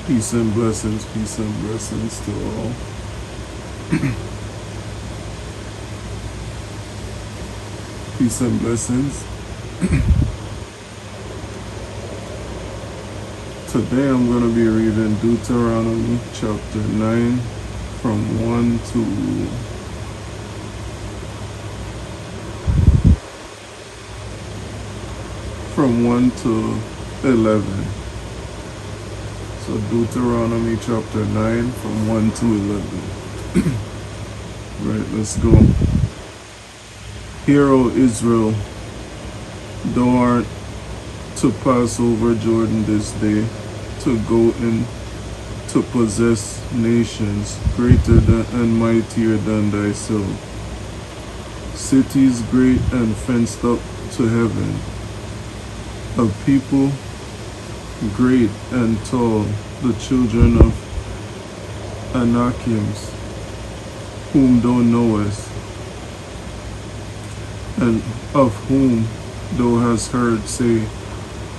Peace and blessings to all. Peace and blessings. Today I'm going to be reading Deuteronomy chapter 9 from 1 to 11. So Deuteronomy chapter 9 from 1 to 11. Right, let's go. Hear, O Israel, thou art to pass over Jordan this day, to go in to possess nations greater than and mightier than thyself, cities great and fenced up to heaven, a people great and tall, the children of Anakims, whom thou knowest, and of whom thou hast heard say,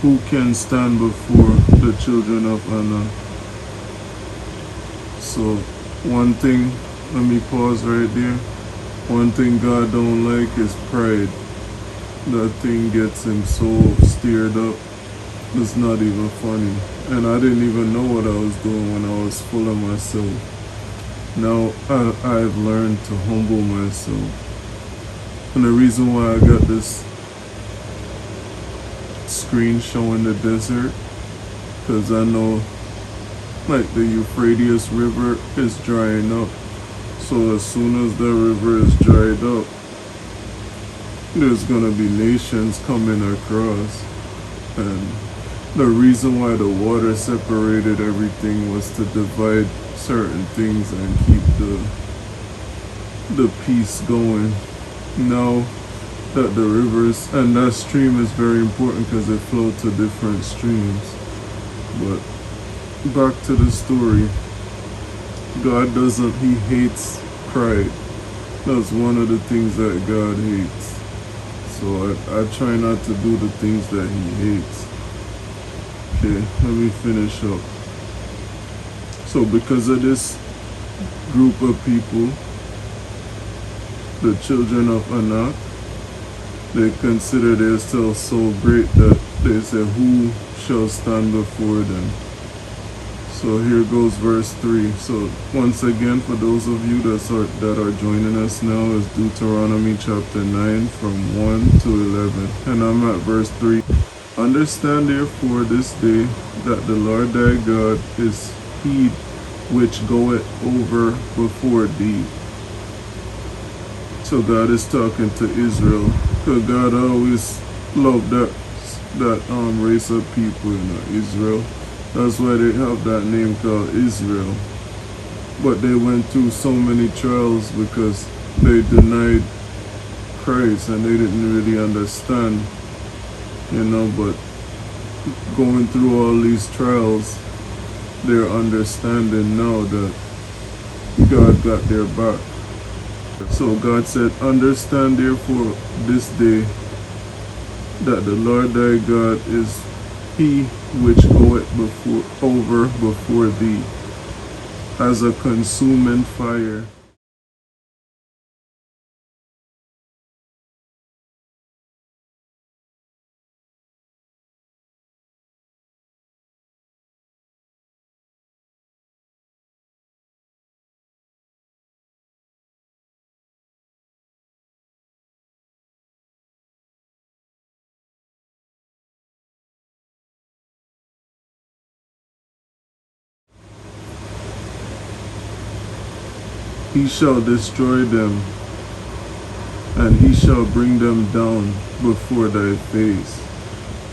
who can stand before the children of Anak? So one thing, let me pause right there. One thing God don't like is pride. That thing gets him so stirred up. It's not even funny. And I didn't even know what I was doing when I was full of myself. Now I've learned to humble myself. And the reason why I got this screen showing the desert, because I know like the Euphrates River is drying up. So as soon as the river is dried up, there's gonna be nations coming across. And the reason why the water separated everything was to divide certain things and keep the peace going. Now that the rivers and that stream is very important because it flowed to different streams. But back to the story. God doesn't, he hates pride. That's one of the things that God hates. So I try not to do the things that he hates. Okay, let me finish up. So because of this group of people, the children of Anak, they consider themselves so great that they say, who shall stand before them? So here goes verse 3. So once again, for those of you that are joining us now, is Deuteronomy chapter 9 from 1 to 11. And I'm at verse 3. Understand therefore this day that the Lord thy God is he which goeth over before thee. So God is talking to Israel, because God always loved that race of people, Israel. That's why they have that name called Israel. But they went through so many trials because they denied Christ and they didn't really understand, but going through all these trials, they're understanding now that God got their back. So God said, understand therefore this day that the Lord thy God is he which goeth before thee as a consuming fire. He shall destroy them, and he shall bring them down before thy face.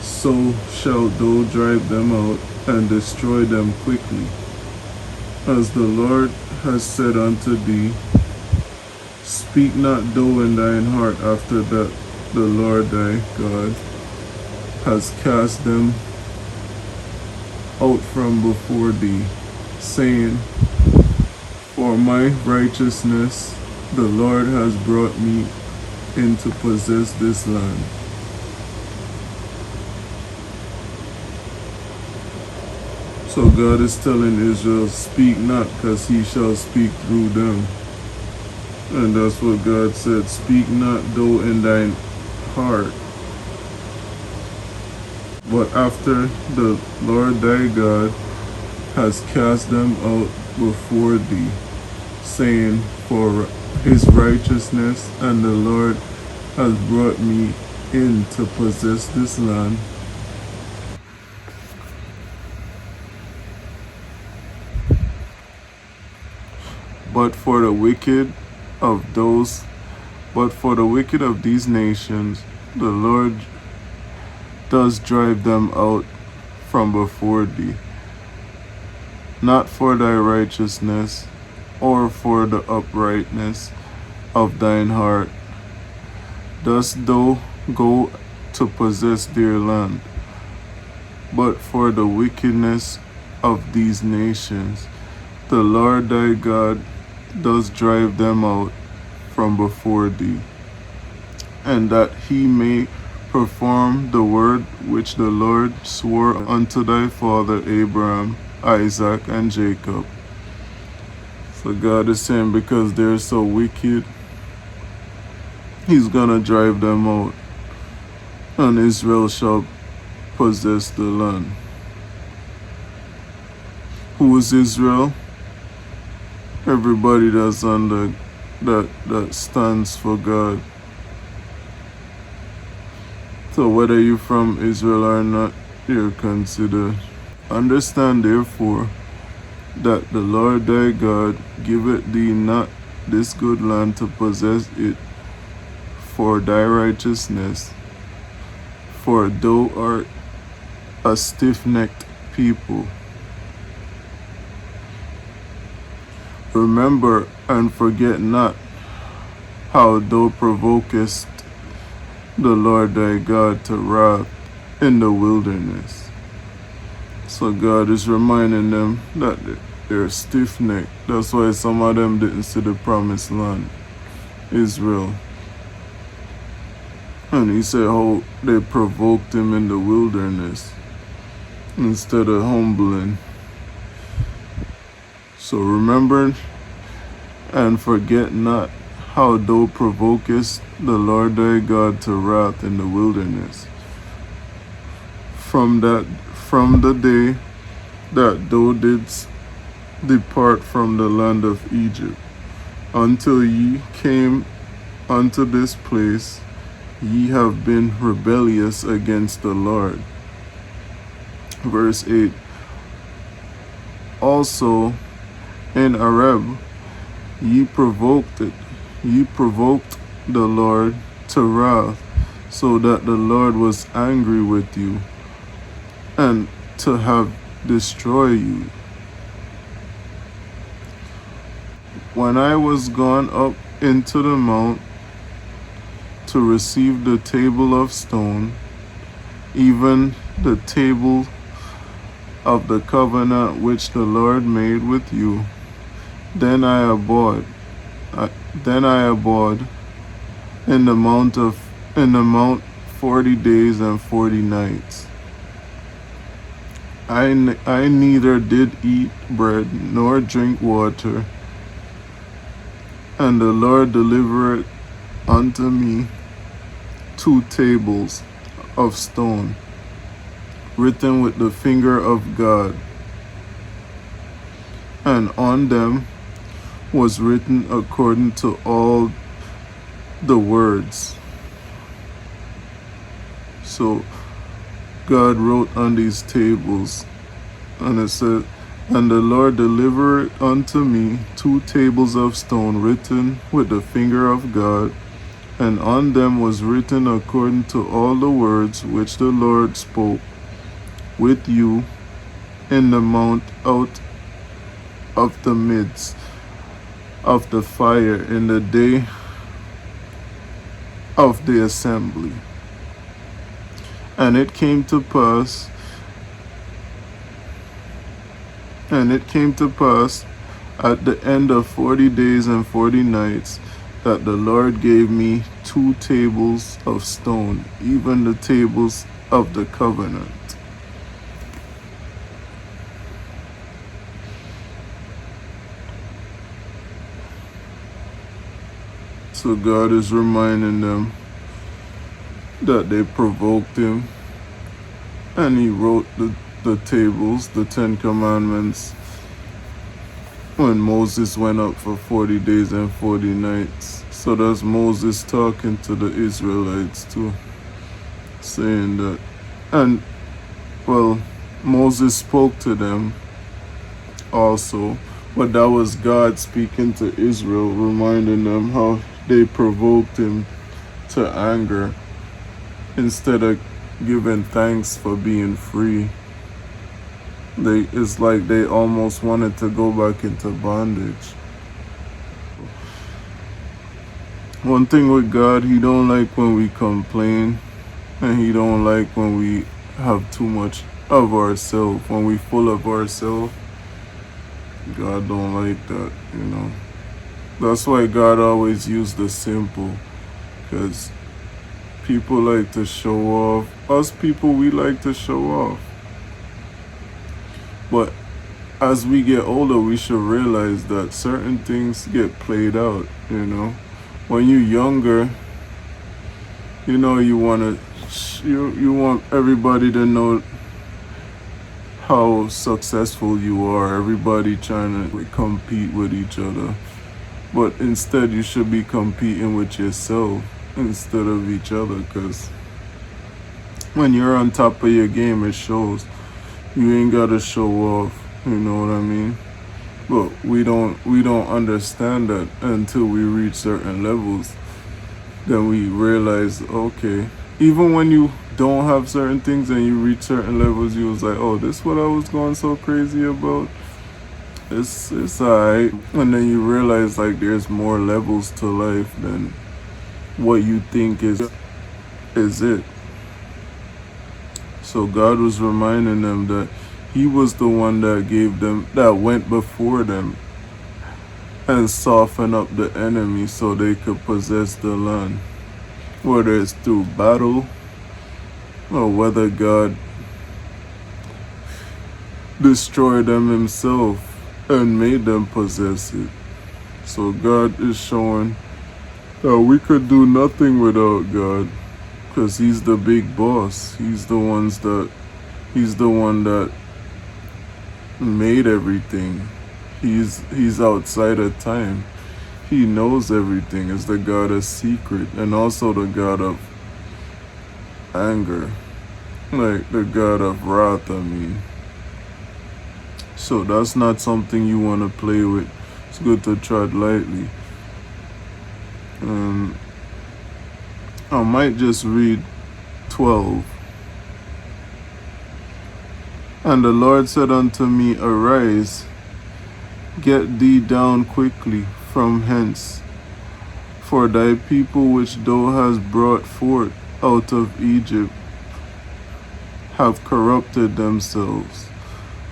So shalt thou drive them out and destroy them quickly. As the Lord has said unto thee, speak not thou in thine heart after that the Lord thy God has cast them out from before thee, saying, for my righteousness the Lord has brought me in to possess this land. So God is telling Israel, speak not, because he shall speak through them. And that's what God said, speak not though in thine heart. But after the Lord thy God has cast them out before thee, saying, for his righteousness, and the Lord has brought me in to possess this land. But for the wicked of these nations, the Lord does drive them out from before thee, not for thy righteousness, or for the uprightness of thine heart, dost thou go to possess their land, but for the wickedness of these nations, the Lord thy God does drive them out from before thee, and that he may perform the word which the Lord swore unto thy father Abraham, Isaac, and Jacob. So God is saying, because they're so wicked, he's gonna drive them out, and Israel shall possess the land. Who is Israel? Everybody that's under that stands for God. So whether you're from Israel or not, you're considered. Understand therefore that the Lord thy God giveth thee not this good land to possess it for thy righteousness, for thou art a stiff-necked people. Remember and forget not how thou provokest the Lord thy God to wrath in the wilderness. So God is reminding them that they're stiff-necked. That's why some of them didn't see the promised land, Israel. And he said how they provoked him in the wilderness instead of humbling. So remember and forget not how thou provokest the Lord thy God to wrath in the wilderness, from the day that thou didst depart from the land of Egypt, until ye came unto this place. Ye have been rebellious against the Lord. Verse 8. Also in Arab ye provoked the Lord to wrath, so that the Lord was angry with you, and to have destroyed you. When I was gone up into the mount to receive the table of stone, even the table of the covenant which the Lord made with you, then I abode in the mount 40 days and 40 nights. I neither did eat bread nor drink water, and the Lord delivered unto me 2 tables of stone, written with the finger of God, and on them was written according to all the words. So God wrote on these tables, and it said, and the Lord delivered unto me 2 tables of stone written with the finger of God, and on them was written according to all the words which the Lord spoke with you in the mount out of the midst of the fire in the day of the assembly. And it came to pass at the end of 40 days and 40 nights that the Lord gave me 2 tables of stone, even the tables of the covenant. So God is reminding them that they provoked him, and he wrote the tables, the 10 Commandments, when Moses went up for 40 days and 40 nights. So that's Moses talking to the Israelites too, saying that. And, well, Moses spoke to them also, but that was God speaking to Israel, reminding them how they provoked him to anger instead of giving thanks for being free. It's like they almost wanted to go back into bondage. One thing with God, he don't like when we complain, and he don't like when we have too much of ourselves. When we full of ourselves, God don't like that, you know. That's why God always used the simple, because people like to show off. Us people, we like to show off. But as we get older, we should realize that certain things get played out, you know. When you're younger, you know, you want everybody to know how successful you are. Everybody trying to compete with each other. But instead, you should be competing with yourself instead of each other, because when you're on top of your game, it shows. You ain't gotta show off, you know what I mean? But we don't understand that until we reach certain levels. Then we realize, okay, even when you don't have certain things and you reach certain levels, you was like, oh, this is what I was going so crazy about. It's alright. And then you realize, like, there's more levels to life than what you think is it. So God was reminding them that he was the one that went before them and softened up the enemy so they could possess the land. Whether it's through battle or whether God destroyed them himself and made them possess it. So God is showing that we could do nothing without God, because he's the big boss. He's the one that made everything. He's outside of time. He knows everything. Is the God of secret and also the God of anger, like the God of wrath, I mean. So that's not something you want to play with. It's good to tread lightly. I might just read 12. And the Lord said unto me, Arise, get thee down quickly from hence, for thy people which thou hast brought forth out of Egypt have corrupted themselves.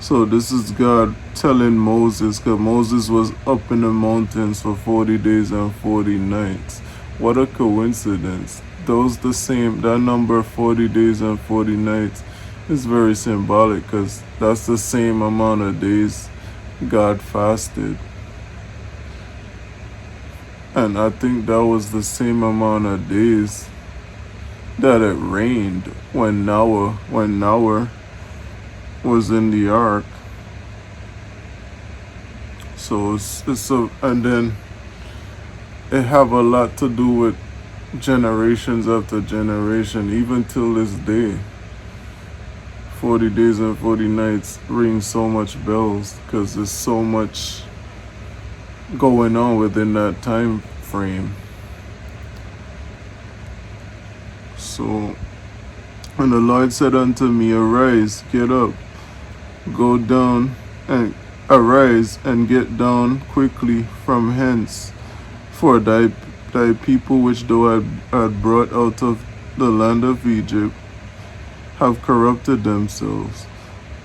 So this is God telling Moses, because Moses was up in the mountains for 40 days and 40 nights. What a coincidence. That number 40 days and 40 nights is very symbolic, because that's the same amount of days God fasted. And I think that was the same amount of days that it rained when Noah was in the ark. So and then it have a lot to do with generations after generation, even till this day. 40 days and 40 nights ring so much bells, because there's so much going on within that time frame. So, and the Lord said unto me, Arise, get up, go down, and arise and get down quickly from hence, for thy people which thou had brought out of the land of Egypt have corrupted themselves.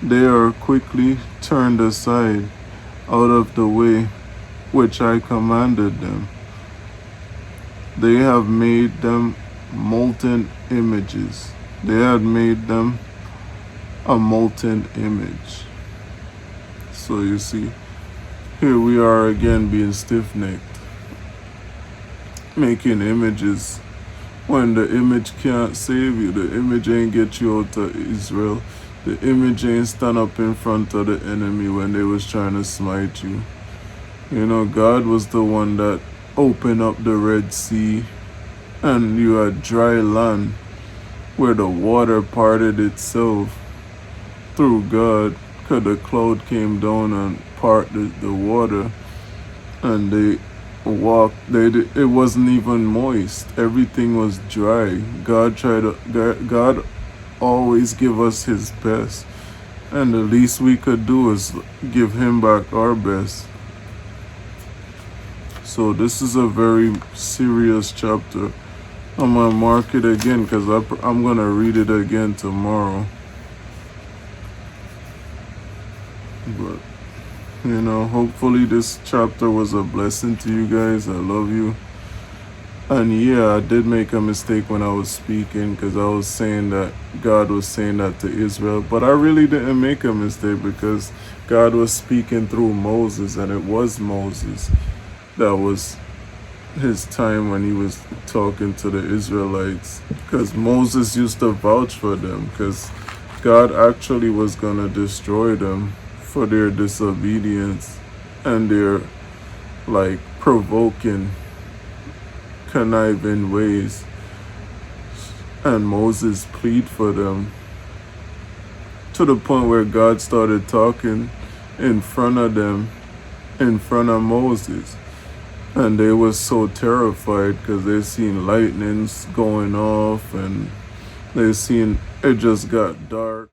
They are quickly turned aside out of the way which I commanded them. They have made them molten images. They had made them a molten image. So you see, here we are again being stiff-necked. making images when the image can't save you. The image ain't get you out of Israel. The image ain't stand up in front of the enemy when they was trying to smite you. You know, God was the one that opened up the Red Sea, and you had dry land where the water parted itself through God, because the cloud came down and parted the water, and they walked. It wasn't even moist. Everything was dry. God always give us His best, and the least we could do is give Him back our best. So this is a very serious chapter. I'm gonna mark it again because I'm gonna read it again tomorrow. But you know, hopefully this chapter was a blessing to you guys. I love you. And yeah, I did make a mistake when I was speaking, because I was saying that God was saying that to Israel. But I really didn't make a mistake, because God was speaking through Moses, and it was Moses. That was his time when he was talking to the Israelites. Because Moses used to vouch for them, because God actually was going to destroy them for their disobedience and their provoking, conniving ways. And Moses pleaded for them, to the point where God started talking in front of them, in front of Moses. And they were so terrified, because they seen lightnings going off, and they seen it just got dark.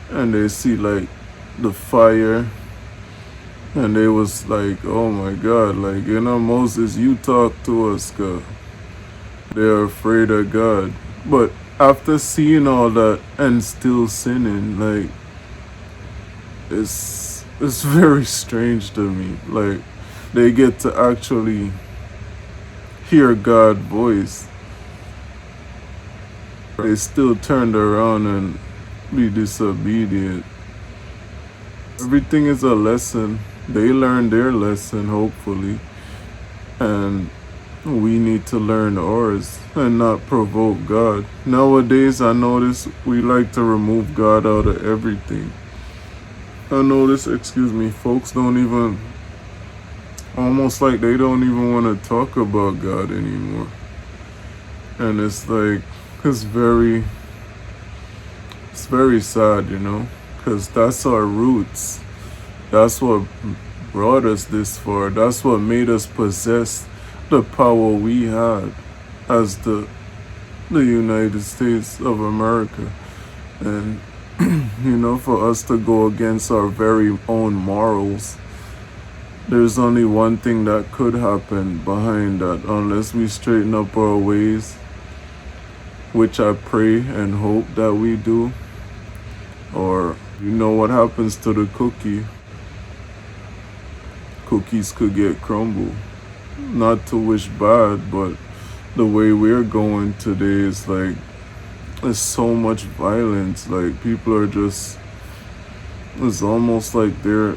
And they see the fire, and they was like, oh my God, Moses, you talk to us, cause they're afraid of God. But after seeing all that and still sinning, it's very strange to me. They get to actually hear God's voice. They still turned around and be disobedient. Everything is a lesson. They learned their lesson, hopefully, and we need to learn ours and not provoke God. Nowadays, I notice we like to remove God out of everything. I notice, folks don't even, almost like they don't even want to talk about God anymore. And it's very sad, because that's our roots. That's what brought us this far. That's what made us possess the power we had as the United States of America. And, for us to go against our very own morals, there's only one thing that could happen behind that, unless we straighten up our ways, which I pray and hope that we do. Or, what happens to the cookie? Cookies could get crumbled. Not to wish bad, but the way we're going today is there's so much violence. People are just, it's almost like they're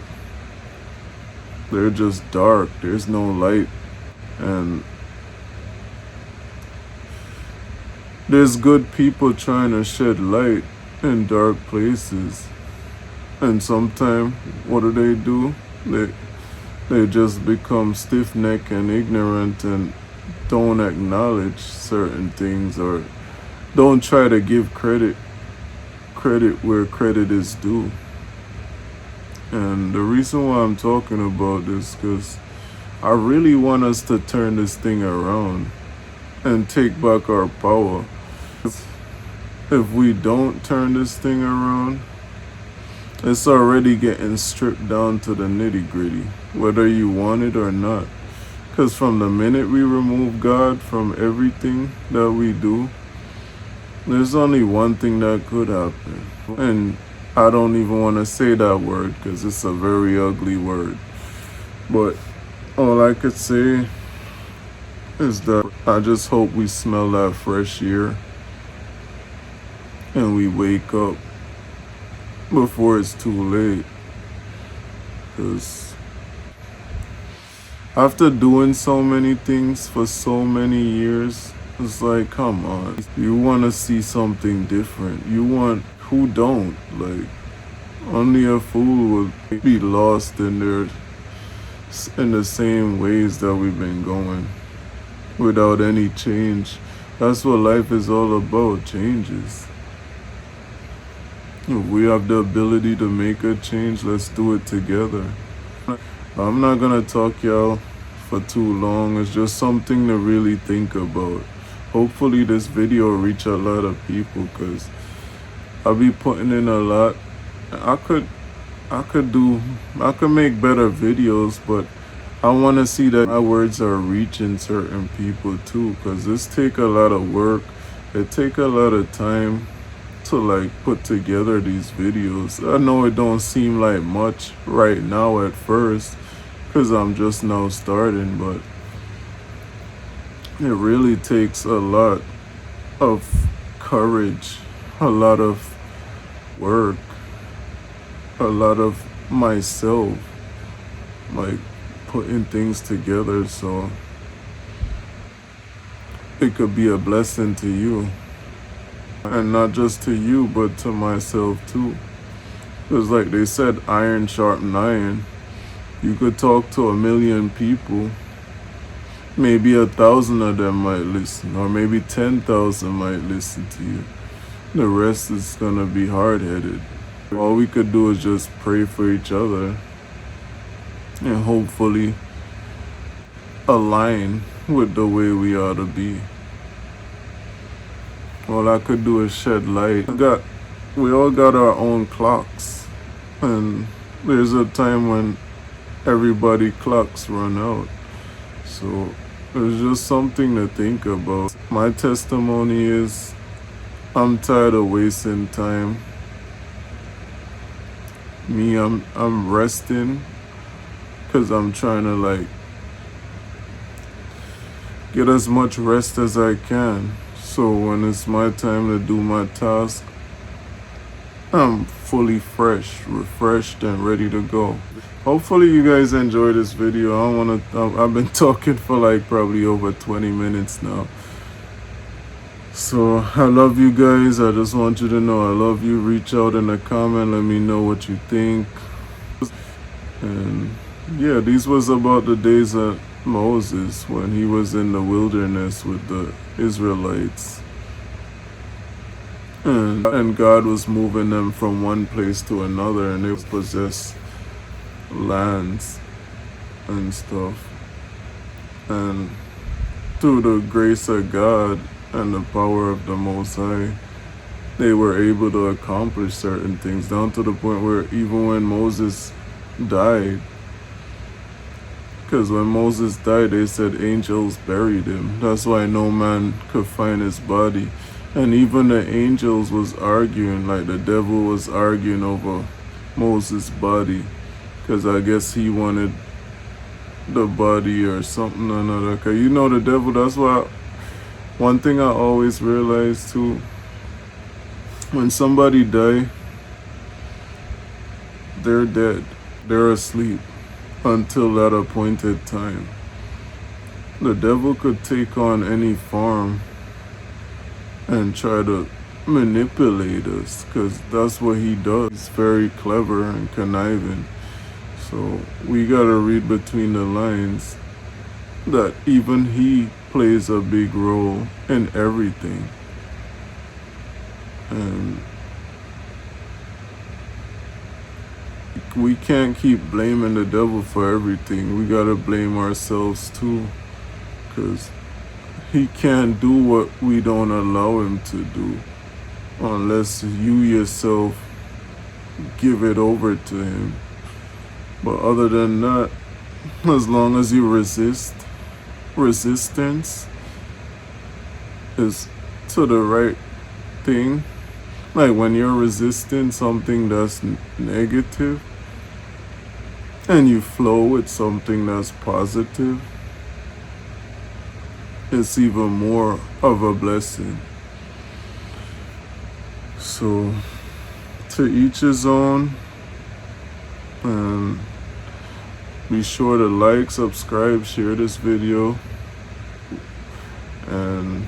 just dark. There's no light. And there's good people trying to shed light in dark places. And sometimes, what do? They just become stiff-necked and ignorant and don't acknowledge certain things, or don't try to give credit where credit is due. And the reason why I'm talking about this, because I really want us to turn this thing around and take back our power. If we don't turn this thing around, it's already getting stripped down to the nitty-gritty, whether you want it or not. Because from the minute we remove God from everything that we do, There's only one thing that could happen. And I don't even want to say that word because it's a very ugly word. But all I could say is that I just hope we smell that fresh air and we wake up before it's too late. Because after doing so many things for so many years, it's like, come on. You want to see something different. Who don't? Like, only a fool would be lost in the same ways that we've been going without any change. That's what life is all about, changes. If we have the ability to make a change, let's do it together. I'm not gonna talk y'all for too long. It's just something to really think about. Hopefully this video will reach a lot of people because I'll be putting in a lot. I could make better videos, but I want to see that my words are reaching certain people too, because this take a lot of work. It take a lot of time to like put together these videos. I know it don't seem like much right now at first because I'm just now starting, but it really takes a lot of courage, a lot of work, a lot of myself, like putting things together so it could be a blessing to you. And not just to you, but to myself too. Because like they said, iron sharpen iron. You could talk to 1 million people. Maybe 1,000 of them might listen, or maybe 10,000 might listen to you. The rest is gonna be hard-headed. All we could do is just pray for each other and hopefully align with the way we ought to be. All I could do is shed light. We all got our own clocks, and there's a time when everybody clocks run out. So it's just something to think about. My testimony is I'm tired of wasting time. I'm resting because I'm trying to like get as much rest as I can. So when it's my time to do my task, I'm fully fresh, refreshed, and ready to go. Hopefully you guys enjoy this video. I've been talking for like probably over 20 minutes now. So I love you guys. I just want you to know I love you. Reach out in a comment. Let me know what you think. And yeah, these was about the days of Moses when he was in the wilderness with the Israelites. And God was moving them from one place to another, and they possessed lands and stuff. And through the grace of God and the power of the Most High, they were able to accomplish certain things, down to the point where even when Moses died, because when Moses died, they said angels buried him. That's why no man could find his body. And even the angels was arguing, like the devil was arguing over Moses' body, because I guess he wanted the body or something or another. Because you know the devil, that's why one thing I always realized too, when somebody die, they're dead. They're asleep until that appointed time. The devil could take on any form and try to manipulate us, because that's what he does. He's very clever and conniving. So we gotta read between the lines that even he plays a big role in everything. And we can't keep blaming the devil for everything. We gotta blame ourselves too, because he can't do what we don't allow him to do unless you yourself give it over to him. But other than that, as long as you resistance is to the right thing, like when you're resisting something that's negative and you flow with something that's positive, it's even more of a blessing. So, to each his own, and be sure to like, subscribe, share this video, and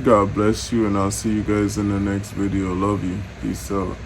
God bless you, and I'll see you guys in the next video. Love you. Peace out.